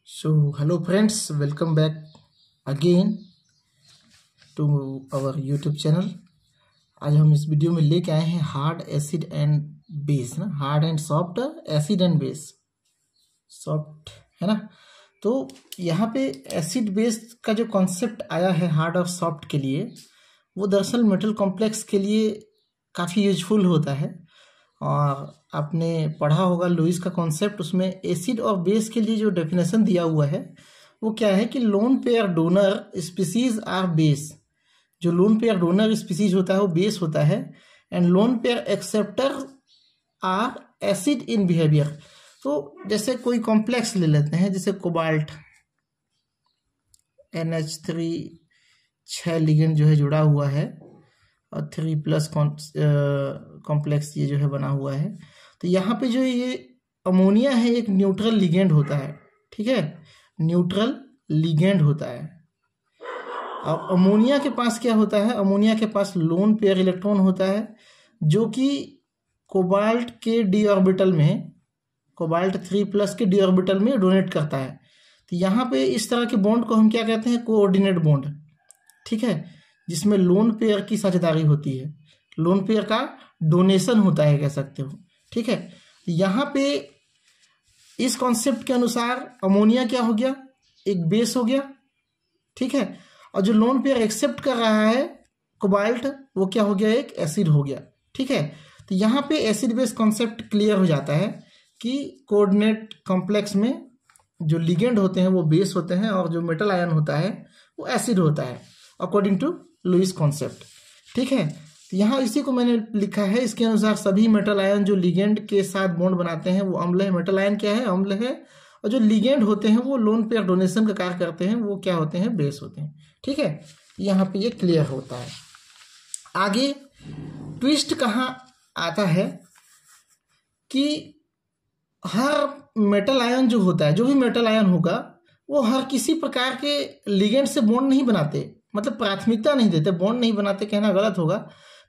So, hello friends, welcome back again to our YouTube channel। आज हम इस video में लेके आए हैं हार्ड एसिड एंड बेस ना, hard and soft acid and base, soft है ना। तो यहाँ पे एसिड बेस का जो कॉन्सेप्ट आया है हार्ड और सॉफ्ट के लिए, वो दरअसल मेटल कॉम्प्लेक्स के लिए काफ़ी यूजफुल होता है। और आपने पढ़ा होगा लुईस का कॉन्सेप्ट, उसमें एसिड और बेस के लिए जो डेफिनेशन दिया हुआ है वो क्या है कि lone pair donor species are base. जो लोन पेयर डोनर स्पीसीज होता है वो बेस होता है, and lone pair acceptor are acid in behaviour. तो जैसे कोई कॉम्प्लेक्स ले लेते हैं, जैसे कोबाल्ट NH3 6 लिगेंड जो है जुड़ा हुआ है और 3+ कॉम्प्लेक्स ये जो है बना हुआ है। तो यहाँ पे जो ये अमोनिया है एक न्यूट्रल लिगेंड होता है, ठीक है, न्यूट्रल लिगेंड होता है। अब अमोनिया के पास क्या होता है, अमोनिया के पास लोन पेयर इलेक्ट्रॉन होता है जो कि कोबाल्ट के डी ऑर्बिटल में, कोबाल्ट 3+ के डी ऑर्बिटल में डोनेट करता है। तो यहाँ पे इस तरह के बॉन्ड को हम क्या कहते हैं, कोऑर्डिनेट बॉन्ड, ठीक है, जिसमें लोन पेयर की साझेदारी होती है, लोन पेयर का डोनेशन होता है कह सकते हो, ठीक है। यहाँ पे इस कॉन्सेप्ट के अनुसार अमोनिया क्या हो गया, एक बेस हो गया, ठीक है, और जो लोन पेयर एक्सेप्ट कर रहा है कोबाल्ट, वो क्या हो गया, एक एसिड हो गया, ठीक है। तो यहाँ पे एसिड बेस कॉन्सेप्ट क्लियर हो जाता है कि कोऑर्डिनेट कॉम्प्लेक्स में जो लिगेंड होते हैं वो बेस होते हैं और जो मेटल आयन होता है वो एसिड होता है, अकॉर्डिंग टू लुईस कॉन्सेप्ट, ठीक है। तो यहाँ इसी को मैंने लिखा है, इसके अनुसार सभी मेटल आयन जो लिगेंड के साथ बॉन्ड बनाते हैं वो अम्ल है। मेटल आयन क्या है, अम्ल है, और जो लिगेंड होते हैं वो लोन पेयर डोनेशन का कार्य करते हैं, वो क्या होते हैं, बेस होते हैं, ठीक है। यहाँ पे ये क्लियर होता है। आगे ट्विस्ट कहाँ आता है कि हर मेटल आयन जो होता है, जो भी मेटल आयन होगा, वो हर किसी प्रकार के लिगेंड से बॉन्ड नहीं बनाते, मतलब प्राथमिकता नहीं देते, बॉन्ड नहीं बनाते कहना गलत होगा,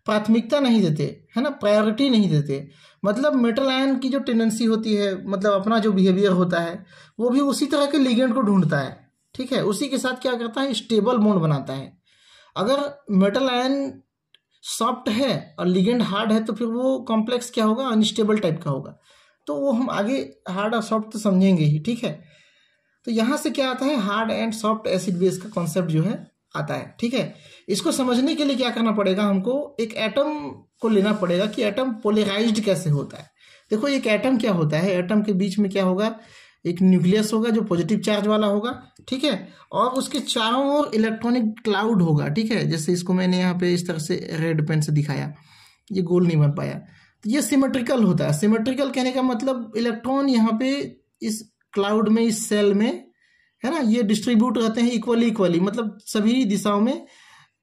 प्राथमिकता नहीं देते, है ना, प्रायोरिटी नहीं देते। मतलब मेटल आयन की जो टेंडेंसी होती है, मतलब अपना जो बिहेवियर होता है, वो भी उसी तरह के लिगेंड को ढूंढता है, ठीक है, उसी के साथ क्या करता है, स्टेबल बॉन्ड बनाता है। अगर मेटल आयन सॉफ्ट है और लिगेंड हार्ड है तो फिर वो कॉम्प्लेक्स क्या होगा, अनस्टेबल टाइप का होगा। तो वो हम आगे हार्ड और सॉफ्ट तो समझेंगे ही, ठीक है। तो यहाँ से क्या आता है, hard and soft acid base का कॉन्सेप्ट जो है आता है, ठीक है। इसको समझने के लिए क्या करना पड़ेगा, हमको एक एटम को लेना पड़ेगा कि एटम पोलराइज्ड कैसे होता है। देखो एक एटम क्या होता है, एटम के बीच में क्या होगा, एक न्यूक्लियस होगा जो पॉजिटिव चार्ज वाला होगा, ठीक है, और उसके चारों ओर इलेक्ट्रॉनिक क्लाउड होगा, ठीक है। जैसे इसको मैंने यहाँ पे इस तरह से रेड पेन से दिखाया, ये गोल नहीं बन पाया, तो ये सिमेट्रिकल होता है। सिमेट्रिकल कहने का मतलब इलेक्ट्रॉन यहाँ पे इस क्लाउड में, इस सेल में, है ना, ये डिस्ट्रीब्यूट रहते हैं इक्वली, मतलब सभी दिशाओं में,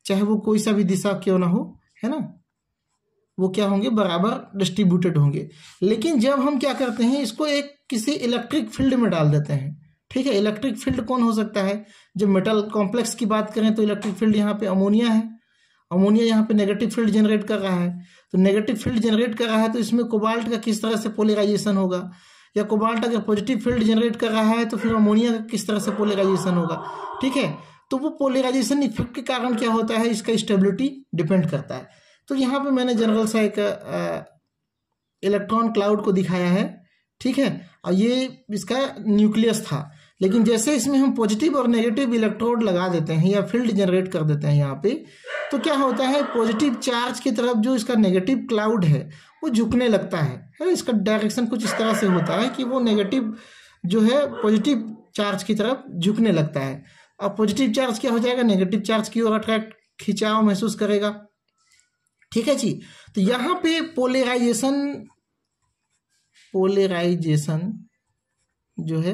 चाहे वो कोई सा भी दिशा क्यों ना हो, है ना, वो क्या होंगे, बराबर डिस्ट्रीब्यूटेड होंगे। लेकिन जब हम क्या करते हैं, इसको एक किसी इलेक्ट्रिक फील्ड में डाल देते हैं, ठीक है। इलेक्ट्रिक फील्ड कौन हो सकता है, जब मेटल कॉम्प्लेक्स की बात करें तो इलेक्ट्रिक फील्ड यहाँ पे अमोनिया है, अमोनिया यहाँ पे नेगेटिव फील्ड जनरेट कर रहा है। तो नेगेटिव फील्ड जनरेट कर रहा है तो इसमें कोबाल्ट का किस तरह से पोलराइजेशन होगा, या कोबाल्ट अगर पॉजिटिव फील्ड जनरेट कर रहा है तो फिर अमोनिया का किस तरह से पोलराइजेशन होगा, ठीक है। तो वो पोलराइजेशन इफेक्ट के कारण क्या होता है, इसका स्टेबिलिटी डिपेंड करता है। तो यहाँ पे मैंने जनरल सा एक इलेक्ट्रॉन क्लाउड को दिखाया है, ठीक है, और ये इसका न्यूक्लियस था। लेकिन जैसे इसमें हम पॉजिटिव और नेगेटिव इलेक्ट्रोड लगा देते हैं या फील्ड जनरेट कर देते हैं यहाँ पे, तो क्या होता है, पॉजिटिव चार्ज की तरफ जो इसका नेगेटिव क्लाउड है वो झुकने लगता है। इसका डायरेक्शन कुछ इस तरह से होता है कि वो नेगेटिव जो है पॉजिटिव चार्ज की तरफ झुकने लगता है, और पॉजिटिव चार्ज क्या हो जाएगा, नेगेटिव चार्ज की ओर अट्रैक्ट, खिंचाव महसूस करेगा, ठीक है जी। तो यहाँ पे पोलराइजेशन जो है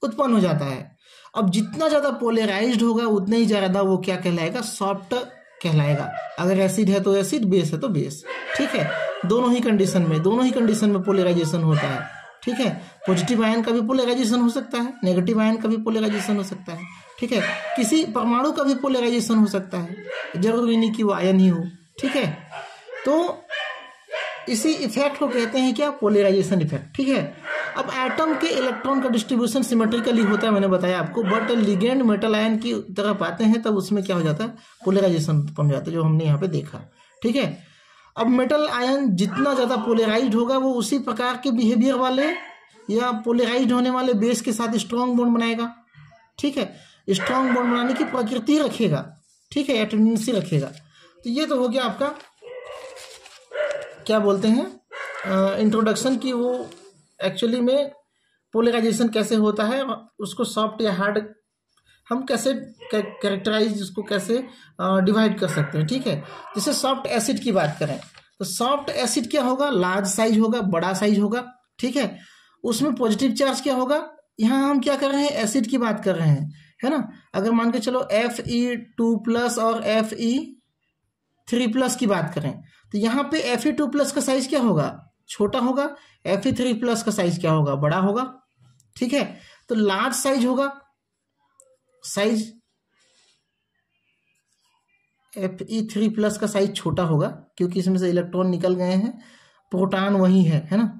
उत्पन्न हो जाता है। अब जितना ज्यादा पोलराइज्ड होगा उतना ही ज्यादा वो क्या कहलाएगा, सॉफ्ट कहलाएगा। अगर एसिड है तो एसिड, बेस है तो बेस, ठीक है। दोनों ही कंडीशन में पोलराइजेशन होता है, ठीक है। पॉजिटिव आयन का भी पोलराइजेशन हो सकता है, नेगेटिव आयन का भी पोलराइजेशन हो सकता है, ठीक है। किसी परमाणु का भी पोलराइजेशन हो सकता है, जरूरी नहीं कि वो आयन ही हो, ठीक है। तो इसी इफेक्ट को कहते हैं क्या, पोलराइजेशन इफेक्ट, ठीक है। अब एटम के इलेक्ट्रॉन का डिस्ट्रीब्यूशन सिमेट्रिकली होता है, मैंने बताया आपको, बट लिगेंड मेटल आयन की तरफ आते हैं तब उसमें क्या हो जाता है, पोलराइजेशन उत्पन्न हो जाता है, जो हमने यहाँ पे देखा। ठीक है, अब मेटल आयन जितना ज़्यादा पोलराइज्ड होगा वो उसी प्रकार के बिहेवियर वाले या पोलराइज्ड होने वाले बेस के साथ स्ट्रॉन्ग बॉन्ड बनाएगा। ठीक है, स्ट्रॉन्ग बॉन्ड बनाने की प्रकृति रखेगा। ठीक है, या टेंडेंसी रखेगा। तो ये तो हो गया आपका क्या बोलते हैं इंट्रोडक्शन की, वो एक्चुअली में पोलराइजेशन कैसे होता है, उसको सॉफ्ट या हार्ड हम कैसे कैरेक्टराइज, उसको कैसे डिवाइड कर सकते हैं। ठीक है, जैसे सॉफ्ट एसिड की बात करें तो सॉफ्ट एसिड क्या होगा, लार्ज साइज होगा, बड़ा साइज होगा। ठीक है, उसमें पॉजिटिव चार्ज क्या होगा, यहाँ हम क्या कर रहे हैं, एसिड की बात कर रहे हैं, है ना। अगर मान के चलो Fe2+ और Fe3+ की बात करें तो यहाँ पे Fe2+ का साइज क्या होगा, छोटा होगा, Fe3+ का साइज क्या होगा, बड़ा होगा। ठीक है, तो लार्ज साइज होगा, साइज Fe3+ का साइज छोटा होगा क्योंकि इसमें से इलेक्ट्रॉन निकल गए हैं, प्रोटॉन वही है ना।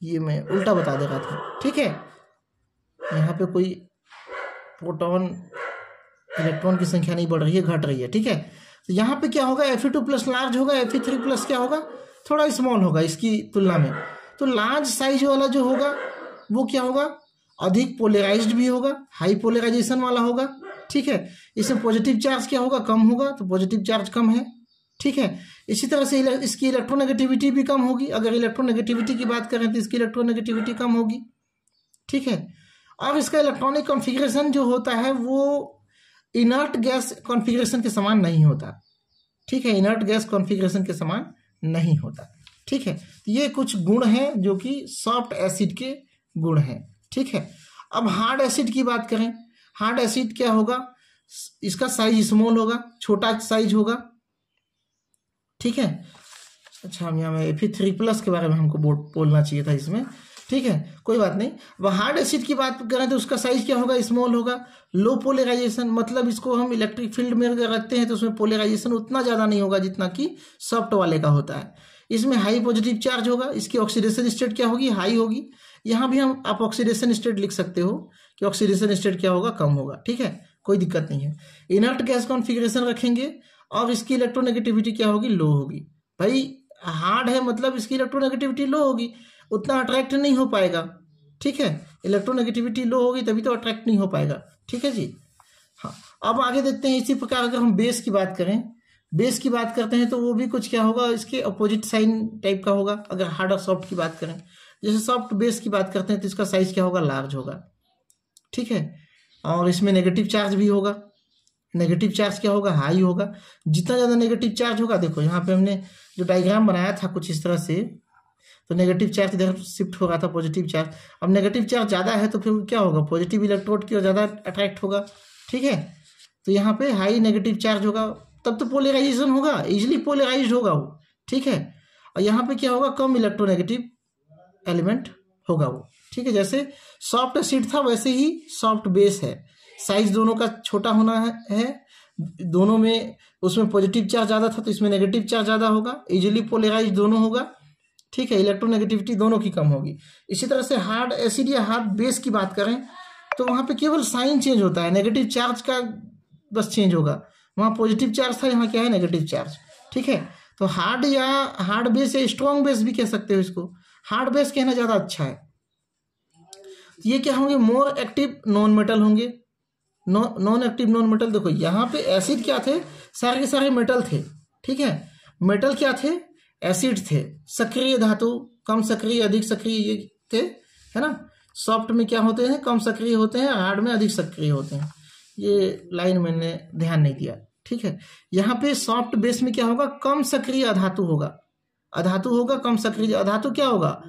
ये मैं उल्टा बता दे रहा था। ठीक है, यहाँ पे कोई प्रोटॉन इलेक्ट्रॉन की संख्या नहीं बढ़ रही है, घट रही है। ठीक है, तो यहाँ पे क्या होगा, Fe2+ लार्ज होगा, Fe3+ क्या होगा, थोड़ा स्मॉल होगा इसकी तुलना में। तो लार्ज साइज वाला जो होगा वो क्या होगा, अधिक पोलराइज्ड भी होगा, हाई पोलराइजेशन वाला होगा। ठीक है, इसमें पॉजिटिव चार्ज क्या होगा, कम होगा, तो पॉजिटिव चार्ज कम है। ठीक है, इसी तरह से इसकी इलेक्ट्रोनेगेटिविटी भी कम होगी। अगर इलेक्ट्रोनेगेटिविटी की बात करें तो इसकी इलेक्ट्रोनेगेटिविटी कम होगी। ठीक है, और इसका इलेक्ट्रॉनिक कॉन्फ़िगरेशन जो होता है वो इनर्ट गैस कॉन्फ़िगरेशन के समान नहीं होता। ठीक है, इनर्ट गैस कॉन्फ़िगरेशन के समान नहीं होता। ठीक है, तो ये कुछ गुण हैं जो कि सॉफ्ट एसिड के गुण हैं। ठीक है, अब हार्ड एसिड की बात करें, हार्ड एसिड क्या होगा, इसका साइज स्मॉल होगा, छोटा साइज होगा। ठीक है, अच्छा हम यहाँ Fe3+ के बारे में हमको बोलना चाहिए था इसमें। ठीक है, कोई बात नहीं। वह हार्ड एसिड की बात करें तो उसका साइज क्या होगा, स्मॉल होगा, लो पोलराइजेशन, मतलब इसको हम इलेक्ट्रिक फील्ड में अगर रखते हैं तो उसमें पोलराइजेशन उतना ज़्यादा नहीं होगा जितना कि सॉफ्ट वाले का होता है। इसमें हाई पॉजिटिव चार्ज होगा, इसकी ऑक्सीडेशन स्टेट क्या होगी, हाई होगी। यहाँ भी हम आप ऑक्सीडेशन स्टेट लिख सकते हो कि ऑक्सीडेशन स्टेट क्या होगा, कम होगा। ठीक है, कोई दिक्कत नहीं है। इनर्ट गैस कॉन्फ़िगरेशन रखेंगे और इसकी इलेक्ट्रोनेगेटिविटी क्या होगी, लो होगी। भाई हार्ड है मतलब इसकी इलेक्ट्रोनेगेटिविटी लो होगी, उतना अट्रैक्ट नहीं हो पाएगा। ठीक है, इलेक्ट्रोनेगेटिविटी लो होगी तभी तो अट्रैक्ट नहीं हो पाएगा। ठीक है जी, हाँ। अब आगे देखते हैं, इसी प्रकार अगर हम बेस की बात करें, बेस की बात करते हैं तो वो भी कुछ क्या होगा, इसके अपोजिट साइन टाइप का होगा। अगर हार्ड और सॉफ्ट की बात करें, जैसे सॉफ्ट बेस की बात करते हैं तो इसका साइज क्या होगा, लार्ज होगा। ठीक है, और इसमें नेगेटिव चार्ज भी होगा, नेगेटिव चार्ज क्या होगा, हाई होगा। जितना ज़्यादा नेगेटिव चार्ज होगा, देखो यहाँ पे हमने जो डायग्राम बनाया था कुछ इस तरह से, तो नेगेटिव चार्ज इधर शिफ्ट हो रहा था पॉजिटिव चार्ज। अब नेगेटिव चार्ज ज़्यादा है तो फिर क्या होगा, पॉजिटिव इलेक्ट्रोड की ओर ज़्यादा अट्रैक्ट होगा। ठीक है, तो यहाँ पे हाई नेगेटिव चार्ज होगा, तब तो पोलराइजेशन होगा, इजिली पोलराइज्ड होगा वो। ठीक है, और यहाँ पे क्या होगा, कम इलेक्ट्रोनेगेटिव एलिमेंट होगा वो। ठीक है, जैसे सॉफ्ट एसिड था वैसे ही सॉफ्ट बेस है, साइज दोनों का छोटा होना है। दोनों में उसमें पॉजिटिव चार्ज ज़्यादा था तो इसमें नेगेटिव चार्ज ज़्यादा होगा, इजिली पोलराइज दोनों होगा। ठीक है, इलेक्ट्रोनेगेटिविटी दोनों की कम होगी। इसी तरह से हार्ड एसिड या हार्ड बेस की बात करें तो वहाँ पे केवल साइन चेंज होता है, नेगेटिव चार्ज का बस चेंज होगा। वहाँ पॉजिटिव चार्ज था, यहाँ क्या है, नेगेटिव चार्ज। ठीक है, तो हार्ड या हार्ड बेस या स्ट्रॉन्ग बेस भी कह सकते हो इसको, हार्ड बेस कहना ज़्यादा अच्छा है। ये क्या होंगे, मोर एक्टिव नॉन मेटल होंगे। नॉन एक्टिव नॉन मेटल, देखो यहाँ पे एसिड क्या थे, सारे के सारे मेटल थे। ठीक है, मेटल क्या थे, एसिड थे। सक्रिय धातु, कम सक्रिय अधिक सक्रिय ये थे, है ना। सॉफ्ट में क्या होते हैं, कम सक्रिय होते हैं, हार्ड में अधिक सक्रिय होते हैं। ये लाइन मैंने ध्यान नहीं दिया। ठीक है, यहाँ पे सॉफ्ट बेस में क्या होगा, कम सक्रिय अधातु होगा, अधातु होगा कम सक्रिय। अधातु क्या होगा,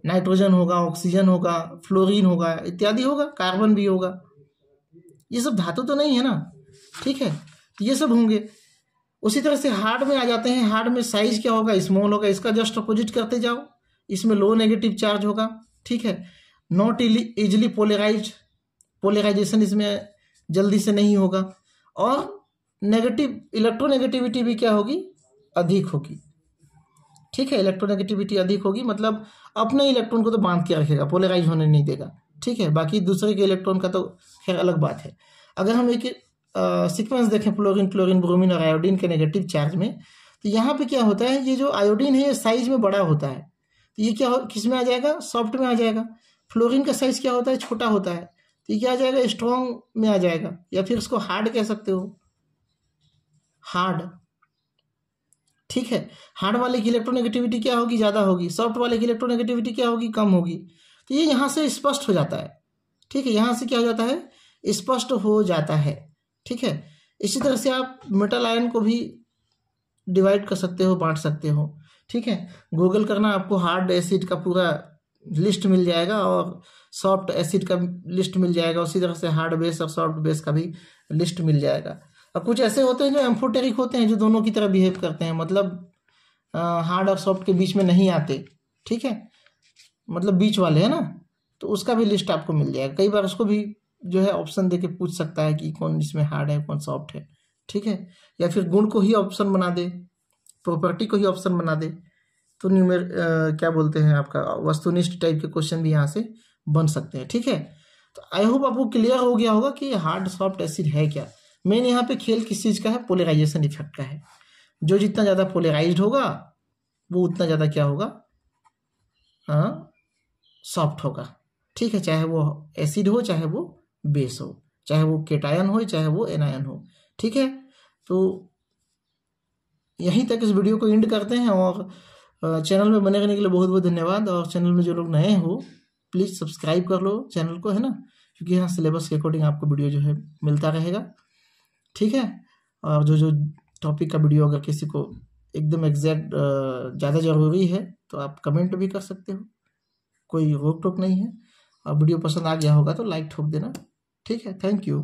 नाइट्रोजन होगा, ऑक्सीजन होगा, फ्लोरीन होगा, इत्यादि होगा, कार्बन भी होगा। ये सब धातु तो नहीं है ना। ठीक है, तो ये सब होंगे। उसी तरह से हार्ड में आ जाते हैं, हार्ड में साइज क्या होगा, स्मॉल होगा, इसका जस्ट अपोजिट करते जाओ। इसमें लो नेगेटिव चार्ज होगा। ठीक है, नॉट इजिली पोलराइज्ड, पोलराइजेशन इसमें जल्दी से नहीं होगा, और नेगेटिव इलेक्ट्रोनेगेटिविटी भी क्या होगी, अधिक होगी। ठीक है। इलेक्ट्रोनेगेटिविटी अधिक होगी, मतलब अपने इलेक्ट्रॉन को तो बांध के रखेगा, पोलराइज होने नहीं देगा, ठीक है। बाकी दूसरे के इलेक्ट्रॉन का तो खैर अलग बात है। अगर हम एक सीक्वेंस देखें फ्लोरीन, क्लोरीन, ब्रोमीन और आयोडीन के नेगेटिव चार्ज में, तो यहाँ पे क्या होता है, ये जो आयोडीन है ये साइज में बड़ा होता है, तो ये क्या किस में आ जाएगा, सॉफ्ट में आ जाएगा। फ्लोरीन का साइज क्या होता है, छोटा होता है, तो ये क्या आ जाएगा, स्ट्रॉन्ग में आ जाएगा, या फिर इसको हार्ड कह सकते हो, हार्ड, ठीक है। हार्ड वाले की इलेक्ट्रोनेगेटिविटी क्या होगी, ज़्यादा होगी, सॉफ्ट वाले की इलेक्ट्रोनेगेटिविटी क्या होगी, कम होगी। तो ये यहाँ से स्पष्ट हो जाता है, ठीक है, यहाँ से क्या हो जाता है, स्पष्ट हो जाता है, ठीक है। इसी तरह से आप मेटल आयन को भी डिवाइड कर सकते हो, बांट सकते हो, ठीक है। गूगल करना, आपको हार्ड एसिड का पूरा लिस्ट मिल जाएगा और सॉफ्ट एसिड का लिस्ट मिल जाएगा, उसी तरह से हार्ड बेस और सॉफ्ट बेस का भी लिस्ट मिल जाएगा। और कुछ ऐसे होते हैं जो एम्फोटेरिक होते हैं, जो दोनों की तरह बिहेव करते हैं, मतलब हार्ड और सॉफ्ट के बीच में नहीं आते, ठीक है, मतलब बीच वाले है ना, तो उसका भी लिस्ट आपको मिल जाएगा। कई बार उसको भी जो है ऑप्शन देके पूछ सकता है कि कौन इसमें हार्ड है, कौन सॉफ्ट है, ठीक है। या फिर गुण को ही ऑप्शन बना दे, प्रॉपर्टी को ही ऑप्शन बना दे, तो क्या बोलते हैं, आपका वस्तुनिष्ठ टाइप के क्वेश्चन भी यहाँ से बन सकते हैं, ठीक है। तो आई होप आपको क्लियर हो गया होगा कि हार्ड सॉफ्ट एसिड है क्या। मेन यहाँ पे खेल किस चीज़ का है, पोलराइजेशन इफेक्ट का है। जो जितना ज़्यादा पोलराइज्ड होगा वो उतना ज़्यादा क्या होगा, हाँ, सॉफ्ट होगा, ठीक है। चाहे वो एसिड हो, चाहे वो बेस हो, चाहे वो केटायन हो, चाहे वो एनायन हो, ठीक है। तो यहीं तक इस वीडियो को एंड करते हैं, और चैनल में बने रहने के लिए बहुत बहुत धन्यवाद। और चैनल में जो लोग नए हो प्लीज़ सब्सक्राइब कर लो चैनल को, है ना, क्योंकि यहाँ सिलेबस के अकॉर्डिंग आपको वीडियो जो है मिलता रहेगा, ठीक है। और जो टॉपिक का वीडियो अगर किसी को एकदम एग्जैक्ट ज़्यादा ज़रूरी है तो आप कमेंट भी कर सकते हो, कोई रोक टोक नहीं है। और वीडियो पसंद आ गया होगा तो लाइक ठोक देना, ठीक है। Thank you.